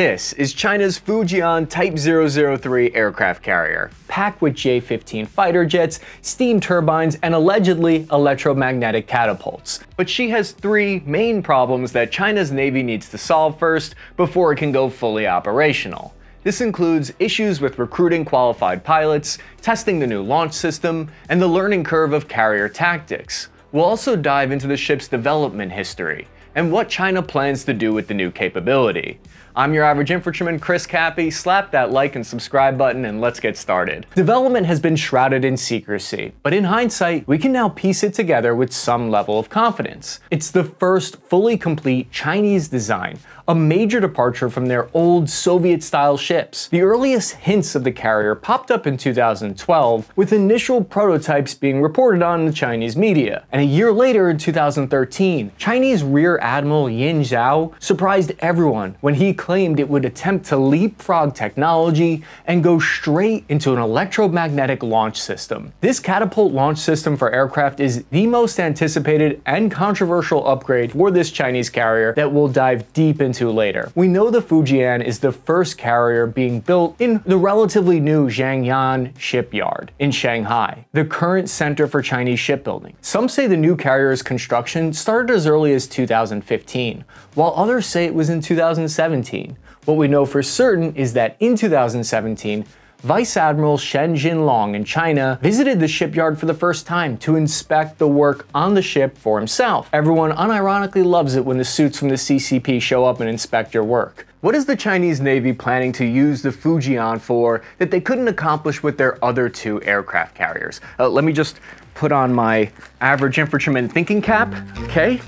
This is China's Fujian Type 003 aircraft carrier, packed with J-15 fighter jets, steam turbines, and allegedly electromagnetic catapults. But she has three main problems that China's Navy needs to solve first before it can go fully operational. This includes issues with recruiting qualified pilots, testing the new launch system, and the learning curve of carrier tactics. We'll also dive into the ship's development history and what China plans to do with the new capability. I'm your average infantryman, Chris Cappy. Slap that like and subscribe button and let's get started. Development has been shrouded in secrecy, but in hindsight, we can now piece it together with some level of confidence. It's the first fully complete Chinese design, a major departure from their old Soviet-style ships. The earliest hints of the carrier popped up in 2012, with initial prototypes being reported on in the Chinese media. And a year later, in 2013, Chinese Rear Admiral Ma surprised everyone when he claimed it would attempt to leapfrog technology and go straight into an electromagnetic launch system. This catapult launch system for aircraft is the most anticipated and controversial upgrade for this Chinese carrier that we'll dive deep into later. We know the Fujian is the first carrier being built in the relatively new Zhangyan shipyard in Shanghai, the current center for Chinese shipbuilding. Some say the new carrier's construction started as early as 2015, while others say it was in 2017. What we know for certain is that in 2017, Vice Admiral Shen Jinlong in China visited the shipyard for the first time to inspect the work on the ship for himself. Everyone unironically loves it when the suits from the CCP show up and inspect your work. What is the Chinese Navy planning to use the Fujian for that they couldn't accomplish with their other two aircraft carriers? Let me just put on my average infantryman thinking cap. Okay,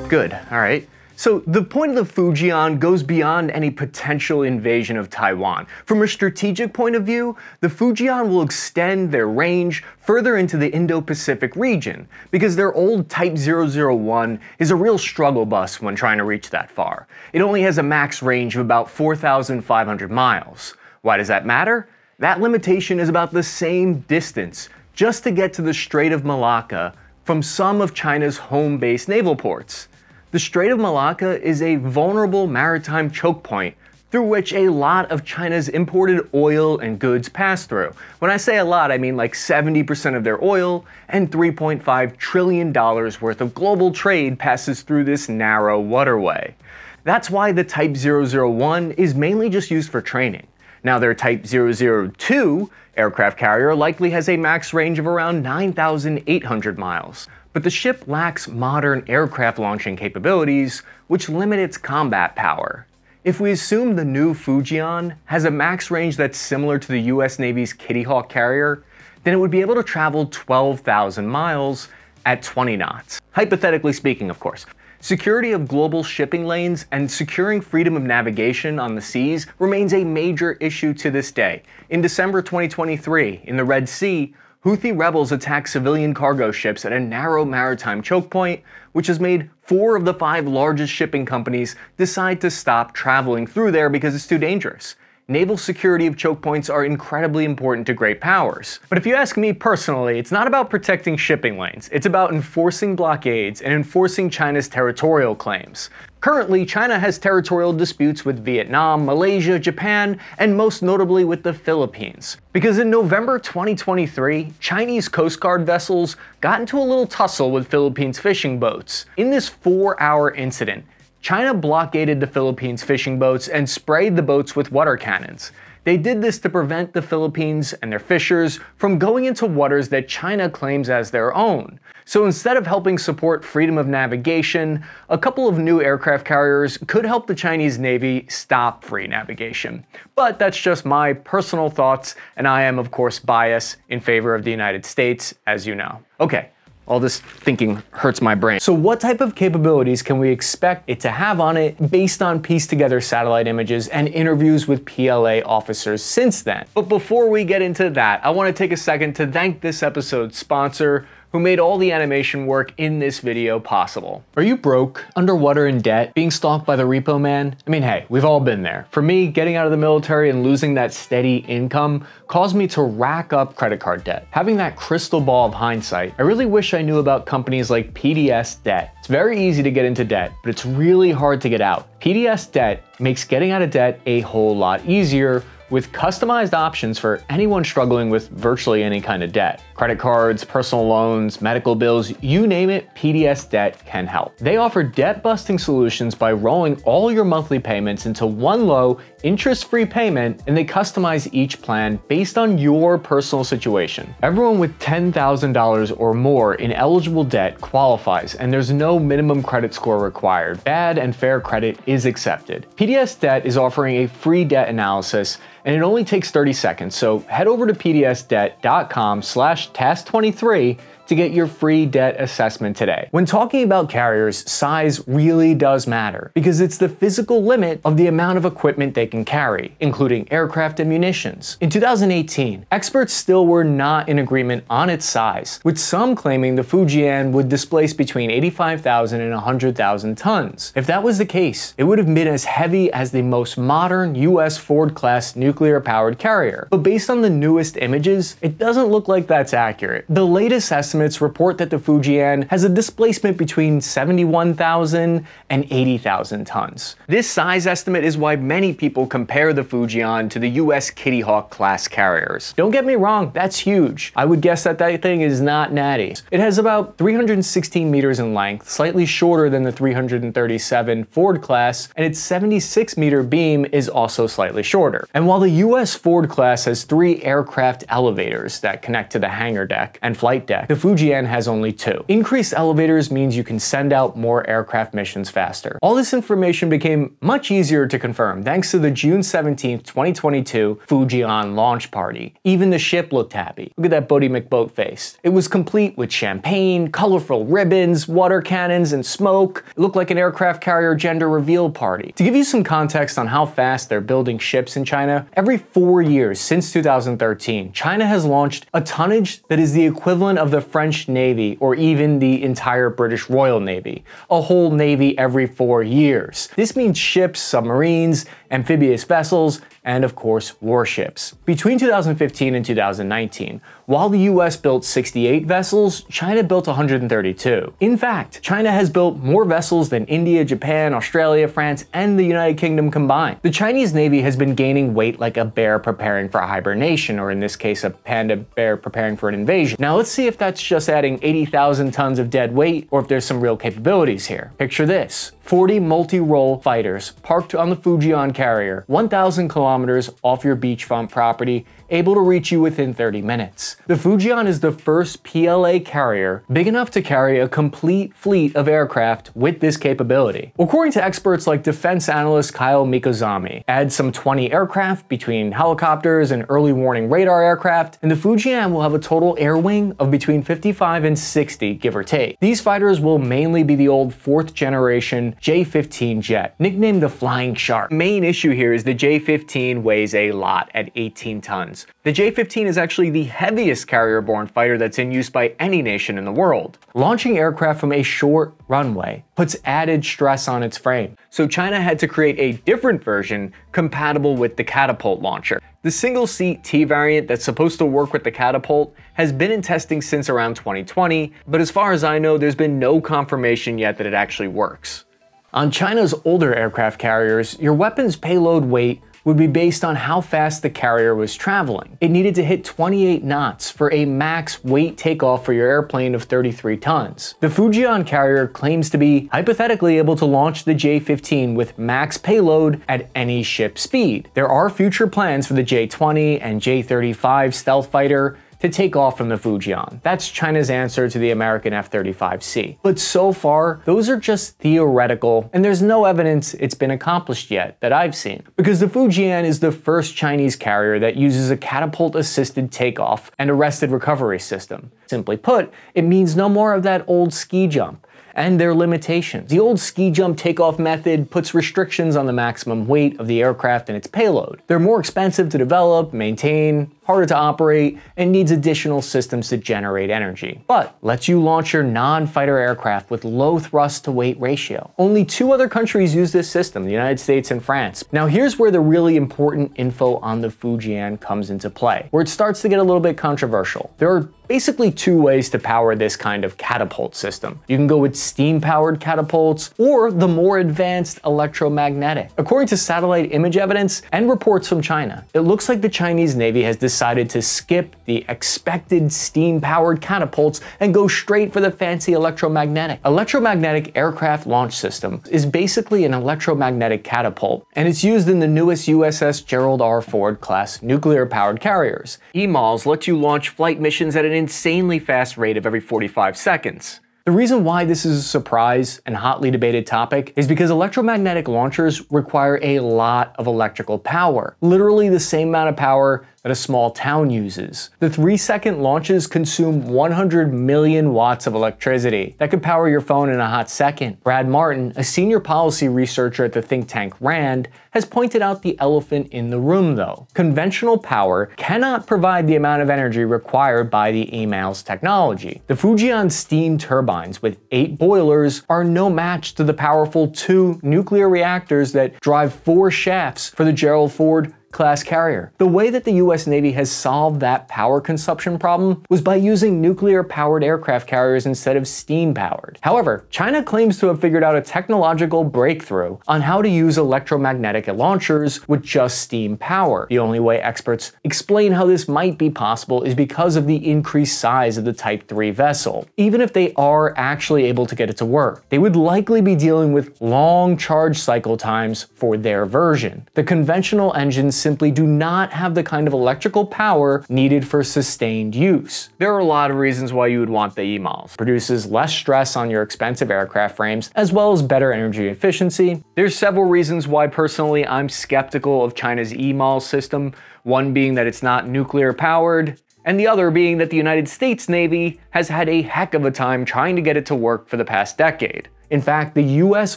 good, all right. So the point of the Fujian goes beyond any potential invasion of Taiwan. From a strategic point of view, the Fujian will extend their range further into the Indo-Pacific region, because their old Type 001 is a real struggle bus when trying to reach that far. It only has a max range of about 4,500 miles. Why does that matter? That limitation is about the same distance just to get to the Strait of Malacca from some of China's home-based naval ports. The Strait of Malacca is a vulnerable maritime choke point through which a lot of China's imported oil and goods pass through. When I say a lot, I mean like 70% of their oil and $3.5 trillion worth of global trade passes through this narrow waterway. That's why the Type 001 is mainly just used for training. Now their Type 002 aircraft carrier likely has a max range of around 9,800 miles. But the ship lacks modern aircraft launching capabilities, which limit its combat power. If we assume the new Fujian has a max range that's similar to the US Navy's Kitty Hawk carrier, then it would be able to travel 12,000 miles at 20 knots. Hypothetically speaking, of course. Security of global shipping lanes and securing freedom of navigation on the seas remains a major issue to this day. In December 2023, in the Red Sea, Houthi rebels attacked civilian cargo ships at a narrow maritime choke point, which has made 4 of the 5 largest shipping companies decide to stop traveling through there because it's too dangerous. Naval security of choke points are incredibly important to great powers. But if you ask me personally, it's not about protecting shipping lanes. It's about enforcing blockades and enforcing China's territorial claims. Currently, China has territorial disputes with Vietnam, Malaysia, Japan, and most notably with the Philippines. Because in November 2023, Chinese Coast Guard vessels got into a little tussle with Philippines fishing boats. In this 4-hour incident, China blockaded the Philippines fishing boats and sprayed the boats with water cannons. They did this to prevent the Philippines and their fishers from going into waters that China claims as their own. So instead of helping support freedom of navigation, a couple of new aircraft carriers could help the Chinese Navy stop free navigation. But that's just my personal thoughts, and I am of course biased in favor of the United States, as you know. Okay. All this thinking hurts my brain. So what type of capabilities can we expect it to have on it based on pieced together satellite images and interviews with PLA officers since then? But before we get into that, I want to take a second to thank this episode's sponsor, who made all the animation work in this video possible. Are you broke, underwater in debt, being stalked by the repo man? I mean, hey, we've all been there. For me, getting out of the military and losing that steady income caused me to rack up credit card debt. Having that crystal ball of hindsight, I really wish I knew about companies like PDS Debt. It's very easy to get into debt, but it's really hard to get out. PDS Debt makes getting out of debt a whole lot easier with customized options for anyone struggling with virtually any kind of debt. Credit cards, personal loans, medical bills, you name it, PDS Debt can help. They offer debt-busting solutions by rolling all your monthly payments into one low, interest-free payment, and they customize each plan based on your personal situation. Everyone with $10,000 or more in eligible debt qualifies, and there's no minimum credit score required. Bad and fair credit is accepted. PDS Debt is offering a free debt analysis, and it only takes 30 seconds, so head over to pdsdebt.com/task23 to get your free debt assessment today. When talking about carriers, size really does matter because it's the physical limit of the amount of equipment they can carry, including aircraft and munitions. In 2018, experts still were not in agreement on its size, with some claiming the Fujian would displace between 85,000 and 100,000 tons. If that was the case, it would have been as heavy as the most modern US Ford-class nuclear-powered carrier. But based on the newest images, it doesn't look like that's accurate. The latest estimates report that the Fujian has a displacement between 71,000 and 80,000 tons. This size estimate is why many people compare the Fujian to the US Kitty Hawk class carriers. Don't get me wrong, that's huge. I would guess that that thing is not natty. It has about 316 meters in length, slightly shorter than the 337 Ford class, and its 76-meter beam is also slightly shorter. And while the US Ford class has 3 aircraft elevators that connect to the hangar deck and flight deck, the Fujian has only 2. Increased elevators means you can send out more aircraft missions faster. All this information became much easier to confirm thanks to the June 17, 2022 Fujian launch party. Even the ship looked happy. Look at that Bodie McBoat face. It was complete with champagne, colorful ribbons, water cannons, and smoke. It looked like an aircraft carrier gender reveal party. To give you some context on how fast they're building ships in China, every 4 years since 2013, China has launched a tonnage that is the equivalent of the French Navy or even the entire British Royal Navy. A whole navy every 4 years. This means ships, submarines, amphibious vessels, and of course warships. Between 2015 and 2019, while the US built 68 vessels, China built 132. In fact, China has built more vessels than India, Japan, Australia, France, and the United Kingdom combined. The Chinese Navy has been gaining weight like a bear preparing for hibernation, or in this case, a panda bear preparing for an invasion. Now let's see if that's just adding 80,000 tons of dead weight, or if there's some real capabilities here. Picture this. 40 multi-role fighters parked on the Fujian carrier, 1,000 kilometers off your beachfront property, able to reach you within 30 minutes. The Fujian is the first PLA carrier big enough to carry a complete fleet of aircraft with this capability. According to experts like defense analyst Kyle Mikozami, add some 20 aircraft between helicopters and early warning radar aircraft, and the Fujian will have a total air wing of between 55 and 60, give or take. These fighters will mainly be the old 4th generation J-15 jet, nicknamed the Flying Shark. The main issue here is the J-15 weighs a lot at 18 tons. The J-15 is actually the heaviest carrier-borne fighter that's in use by any nation in the world. Launching aircraft from a short runway puts added stress on its frame, so China had to create a different version compatible with the catapult launcher. The single-seat T variant that's supposed to work with the catapult has been in testing since around 2020, but as far as I know, there's been no confirmation yet that it actually works. On China's older aircraft carriers, your weapon's payload weight would be based on how fast the carrier was traveling. It needed to hit 28 knots for a max weight takeoff for your airplane of 33 tons. The Fujian carrier claims to be hypothetically able to launch the J-15 with max payload at any ship speed. There are future plans for the J-20 and J-35 stealth fighter to take off from the Fujian. That's China's answer to the American F-35C. But so far, those are just theoretical, and there's no evidence it's been accomplished yet that I've seen. Because the Fujian is the first Chinese carrier that uses a catapult-assisted takeoff and arrested recovery system. Simply put, it means no more of that old ski jump and their limitations. The old ski jump takeoff method puts restrictions on the maximum weight of the aircraft and its payload. They're more expensive to develop, maintain, harder to operate, and needs additional systems to generate energy, but lets you launch your non-fighter aircraft with low thrust to weight ratio. Only 2 other countries use this system, the United States and France. Now here's where the really important info on the Fujian comes into play, where it starts to get a little bit controversial. There are basically 2 ways to power this kind of catapult system. You can go with steam-powered catapults or the more advanced electromagnetic. According to satellite image evidence and reports from China, it looks like the Chinese Navy has decided to skip the expected steam-powered catapults and go straight for the fancy electromagnetic. Electromagnetic aircraft launch system is basically an electromagnetic catapult, and it's used in the newest USS Gerald R. Ford class nuclear-powered carriers. EMALS lets you launch flight missions at an insanely fast rate of every 45 seconds. The reason why this is a surprise and hotly debated topic is because electromagnetic launchers require a lot of electrical power, literally the same amount of power that a small town uses. The 3-second launches consume 100 million watts of electricity. That could power your phone in a hot second. Brad Martin, a senior policy researcher at the think tank RAND, has pointed out the elephant in the room though. Conventional power cannot provide the amount of energy required by the EMALS technology. The Fujian steam turbines with 8 boilers are no match to the powerful 2 nuclear reactors that drive 4 shafts for the Gerald Ford class carrier. The way that the US Navy has solved that power consumption problem was by using nuclear-powered aircraft carriers instead of steam-powered. However, China claims to have figured out a technological breakthrough on how to use electromagnetic launchers with just steam power. The only way experts explain how this might be possible is because of the increased size of the Type 3 vessel. Even if they are actually able to get it to work, they would likely be dealing with long charge cycle times for their version. The conventional engines simply do not have the kind of electrical power needed for sustained use. There are a lot of reasons why you would want the EMALS. Produces less stress on your expensive aircraft frames, as well as better energy efficiency. There's several reasons why personally I'm skeptical of China's EMALS system, one being that it's not nuclear powered, and the other being that the United States Navy has had a heck of a time trying to get it to work for the past decade. In fact, the US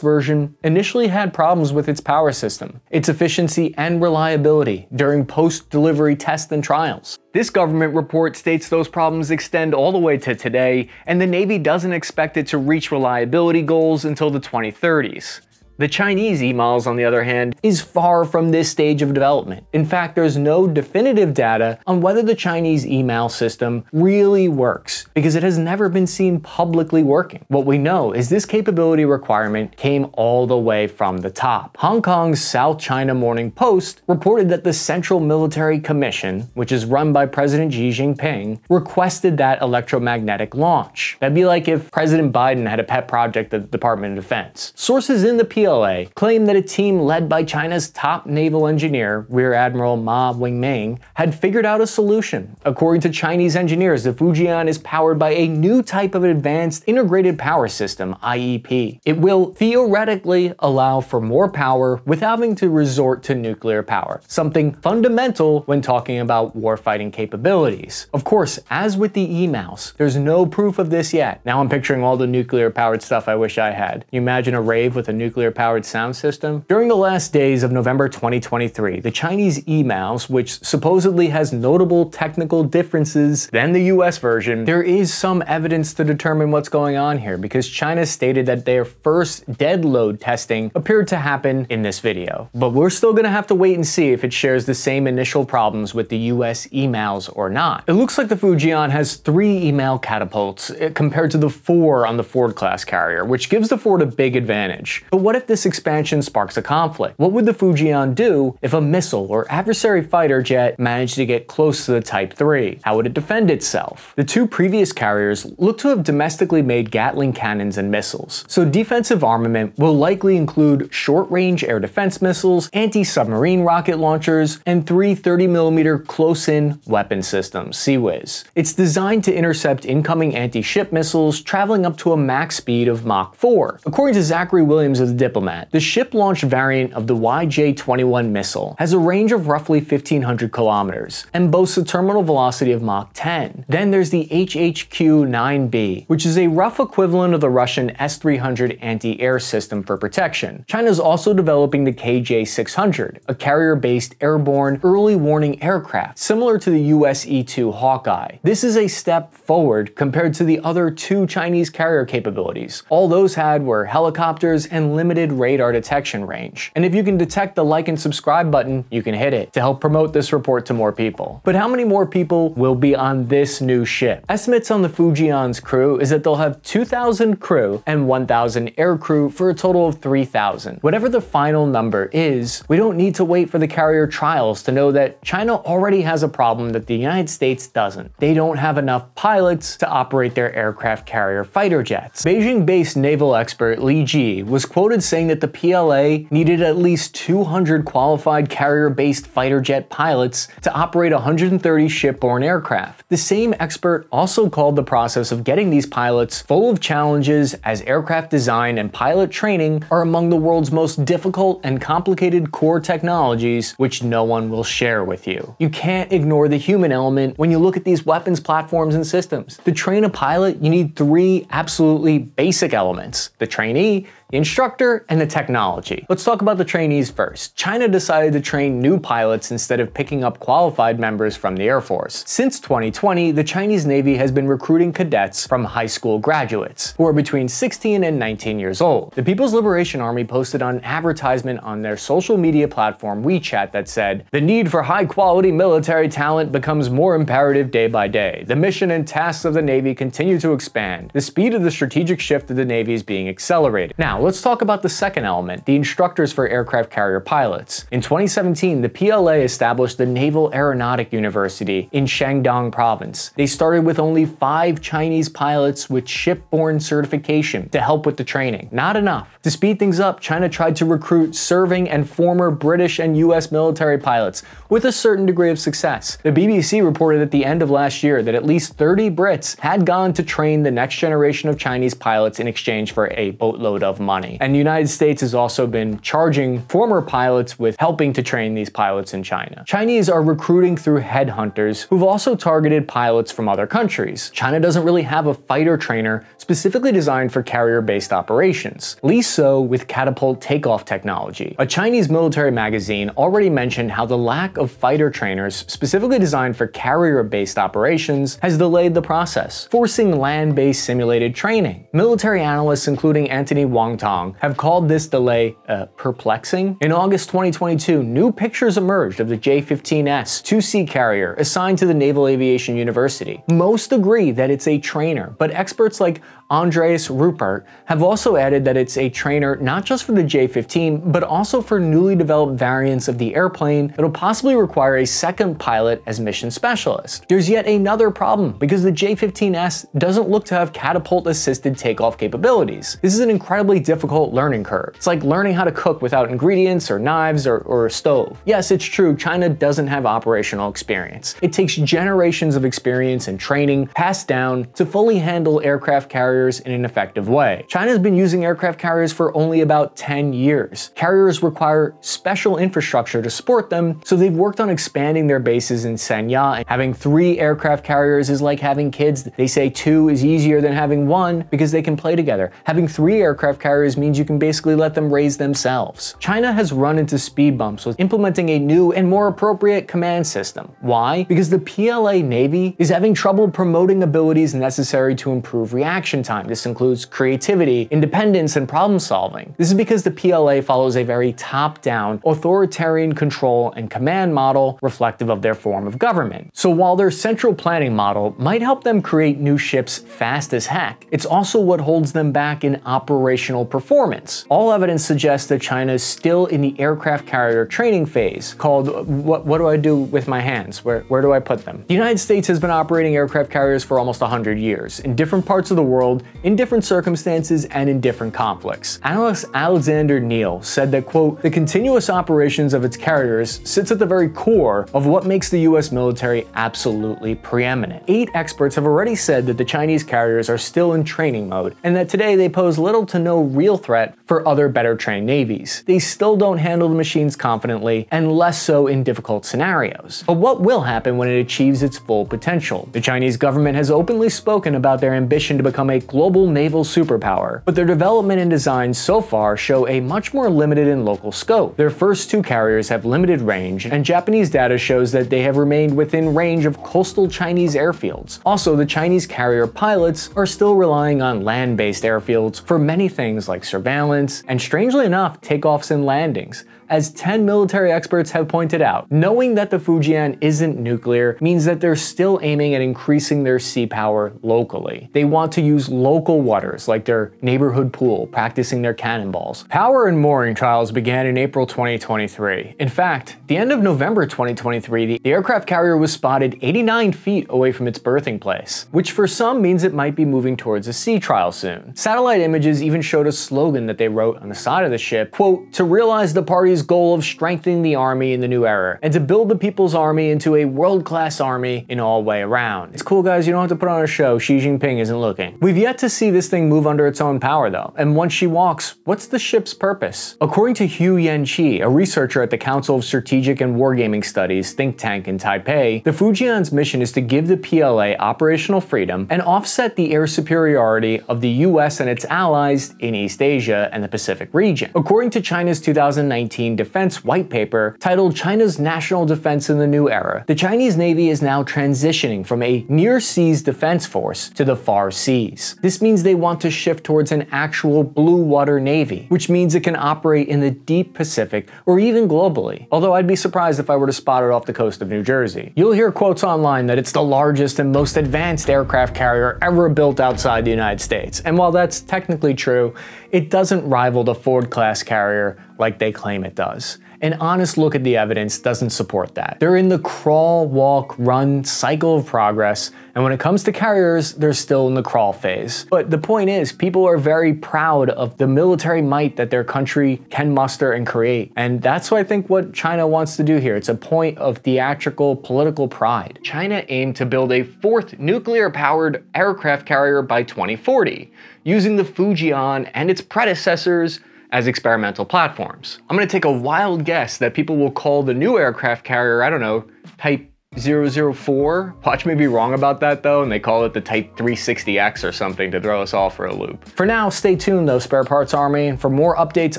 version initially had problems with its power system, its efficiency and reliability during post-delivery tests and trials. This government report states those problems extend all the way to today, and the Navy doesn't expect it to reach reliability goals until the 2030s. The Chinese EMALS, on the other hand, is far from this stage of development. In fact, there's no definitive data on whether the Chinese EMAL system really works, because it has never been seen publicly working. What we know is this capability requirement came all the way from the top. Hong Kong's South China Morning Post reported that the Central Military Commission, which is run by President Xi Jinping, requested that electromagnetic launch. That'd be like if President Biden had a pet project at the Department of Defense. Sources in the PLA claim that a team led by China's top naval engineer, Rear Admiral Ma Weiming, had figured out a solution. According to Chinese engineers, the Fujian is powered by a new type of advanced integrated power system, IEP. It will theoretically allow for more power without having to resort to nuclear power, something fundamental when talking about warfighting capabilities. Of course, as with the EMALS, there's no proof of this yet. Now I'm picturing all the nuclear-powered stuff I wish I had. You imagine a rave with a nuclear-powered sound system? During the last days of November 2023, the Chinese EMALS, which supposedly has notable technical differences than the US version, there is some evidence to determine what's going on here, because China stated that their first dead load testing appeared to happen in this video. But we're still gonna have to wait and see if it shares the same initial problems with the US EMALS or not. It looks like the Fujian has 3 EMAL catapults compared to the 4 on the Ford class carrier, which gives the Ford a big advantage. But what if this expansion sparks a conflict? What would the Fujian do if a missile or adversary fighter jet managed to get close to the Type 3? How would it defend itself? The 2 previous carriers look to have domestically made Gatling cannons and missiles, so defensive armament will likely include short-range air defense missiles, anti-submarine rocket launchers, and 3 30mm close-in weapon systems, CIWS. It's designed to intercept incoming anti-ship missiles traveling up to a max speed of Mach 4. According to Zachary Williams of the Diplomat. The ship-launched variant of the YJ-21 missile has a range of roughly 1,500 kilometers and boasts a terminal velocity of Mach 10. Then there's the HHQ-9B, which is a rough equivalent of the Russian S-300 anti-air system for protection. China is also developing the KJ-600, a carrier-based airborne early warning aircraft, similar to the US E-2 Hawkeye. This is a step forward compared to the other two Chinese carrier capabilities. All those had were helicopters and limited radar detection range. And if you can detect the like and subscribe button, you can hit it to help promote this report to more people. But how many more people will be on this new ship? Estimates on the Fujian's crew is that they'll have 2,000 crew and 1,000 air crew for a total of 3,000. Whatever the final number is, we don't need to wait for the carrier trials to know that China already has a problem that the United States doesn't. They don't have enough pilots to operate their aircraft carrier fighter jets. Beijing-based naval expert Li Ji was quoted saying that the PLA needed at least 200 qualified carrier-based fighter jet pilots to operate 130 shipborne aircraft. The same expert also called the process of getting these pilots full of challenges, as aircraft design and pilot training are among the world's most difficult and complicated core technologies which no one will share with you. You can't ignore the human element when you look at these weapons platforms and systems. To train a pilot, you need three absolutely basic elements: the trainee, the instructor, and the technology. Let's talk about the trainees first. China decided to train new pilots instead of picking up qualified members from the Air Force. Since 2020, the Chinese Navy has been recruiting cadets from high school graduates, who are between 16 and 19 years old. The People's Liberation Army posted an advertisement on their social media platform WeChat that said, "The need for high-quality military talent becomes more imperative day by day. The mission and tasks of the Navy continue to expand. The speed of the strategic shift of the Navy is being accelerated." Now, let's talk about the second element, the instructors for aircraft carrier pilots. In 2017, the PLA established the Naval Aeronautic University in Shandong Province. They started with only 5 Chinese pilots with shipborne certification to help with the training. Not enough. To speed things up, China tried to recruit serving and former British and US military pilots with a certain degree of success. The BBC reported at the end of last year that at least 30 Brits had gone to train the next generation of Chinese pilots in exchange for a boatload of money. And the United States has also been charging former pilots with helping to train these pilots in China. Chinese are recruiting through headhunters who've also targeted pilots from other countries. China doesn't really have a fighter trainer specifically designed for carrier-based operations. So with catapult takeoff technology. A Chinese military magazine already mentioned how the lack of fighter trainers specifically designed for carrier-based operations has delayed the process, forcing land-based simulated training. Military analysts, including Anthony Wong Tong, have called this delay perplexing. In August 2022, new pictures emerged of the J-15S 2C carrier assigned to the Naval Aviation University. Most agree that it's a trainer, but experts like Andreas Ruppert have also added that it's a trainer not just for the J-15, but also for newly developed variants of the airplane that'll possibly require a second pilot as mission specialist. There's yet another problem, because the J-15S doesn't look to have catapult-assisted takeoff capabilities. This is an incredibly difficult learning curve. It's like learning how to cook without ingredients or knives or a stove. Yes, it's true, China doesn't have operational experience. It takes generations of experience and training passed down to fully handle aircraft carriers in an effective way. China's been using aircraft carriers for only about 10 years. Carriers require special infrastructure to support them, so they've worked on expanding their bases in Sanya. Having 3 aircraft carriers is like having kids. They say 2 is easier than having 1 because they can play together. Having 3 aircraft carriers means you can basically let them raise themselves. China has run into speed bumps with implementing a new and more appropriate command system. Why? Because the PLA Navy is having trouble promoting abilities necessary to improve reaction time. This includes creativity, independence, and problem solving. This is because the PLA follows a very top-down, authoritarian control and command model reflective of their form of government. So while their central planning model might help them create new ships fast as heck, it's also what holds them back in operational performance. All evidence suggests that China is still in the aircraft carrier training phase, called what do I do with my hands? Where do I put them? The United States has been operating aircraft carriers for almost 100 years. In different parts of the world, battlefield in different circumstances and in different conflicts. Analyst Alexander Neal said that, quote, "The continuous operations of its carriers sits at the very core of what makes the US military absolutely preeminent." 8 experts have already said that the Chinese carriers are still in training mode, and that today they pose little to no real threat for other better trained navies. They still don't handle the machines confidently, and less so in difficult scenarios. But what will happen when it achieves its full potential? The Chinese government has openly spoken about their ambition to become a global naval superpower, but their development and design so far show a much more limited and local scope. Their first 2 carriers have limited range, and Japanese data shows that they have remained within range of coastal Chinese airfields. Also, the Chinese carrier pilots are still relying on land-based airfields for many things like surveillance, and strangely enough, takeoffs and landings. As 10 military experts have pointed out, knowing that the Fujian isn't nuclear means that they're still aiming at increasing their sea power locally. They want to use local waters like their neighborhood pool, practicing their cannonballs. Power and mooring trials began in April 2023. In fact, the end of November 2023, the aircraft carrier was spotted 89 feet away from its berthing place, which for some means it might be moving towards a sea trial soon. Satellite images even showed a slogan that they wrote on the side of the ship, quote, "To realize the party's goal of strengthening the army in the new era, and to build the people's army into a world-class army in all way around." It's cool, guys, you don't have to put on a show. Xi Jinping isn't looking. We've yet to see this thing move under its own power though, and once she walks, what's the ship's purpose? According to Hu Yanqi, a researcher at the Council of Strategic and Wargaming Studies think tank in Taipei, the Fujian's mission is to give the PLA operational freedom and offset the air superiority of the US and its allies in East Asia and the Pacific region. According to China's 2019 Defense White Paper titled China's National Defense in the New Era, the Chinese Navy is now transitioning from a near-seas defense force to the far seas. This means they want to shift towards an actual blue water navy, which means it can operate in the deep Pacific or even globally, although I'd be surprised if I were to spot it off the coast of New Jersey. You'll hear quotes online that it's the largest and most advanced aircraft carrier ever built outside the United States, and while that's technically true, it doesn't rival the Ford-class carrier like they claim it does. An honest look at the evidence doesn't support that. They're in the crawl, walk, run cycle of progress, and when it comes to carriers, they're still in the crawl phase. But the point is, people are very proud of the military might that their country can muster and create, and that's what I think what China wants to do here. It's a point of theatrical political pride. China aimed to build a 4th nuclear-powered aircraft carrier by 2040, using the Fujian and its predecessors as experimental platforms. I'm gonna take a wild guess that people will call the new aircraft carrier, I don't know, Type 004. Watch me be wrong about that though, and they call it the Type 360X or something to throw us all for a loop. For now, stay tuned though, Spare Parts Army, for more updates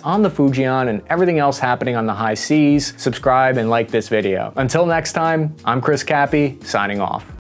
on the Fujian and everything else happening on the high seas. Subscribe and like this video. Until next time, I'm Chris Cappy, signing off.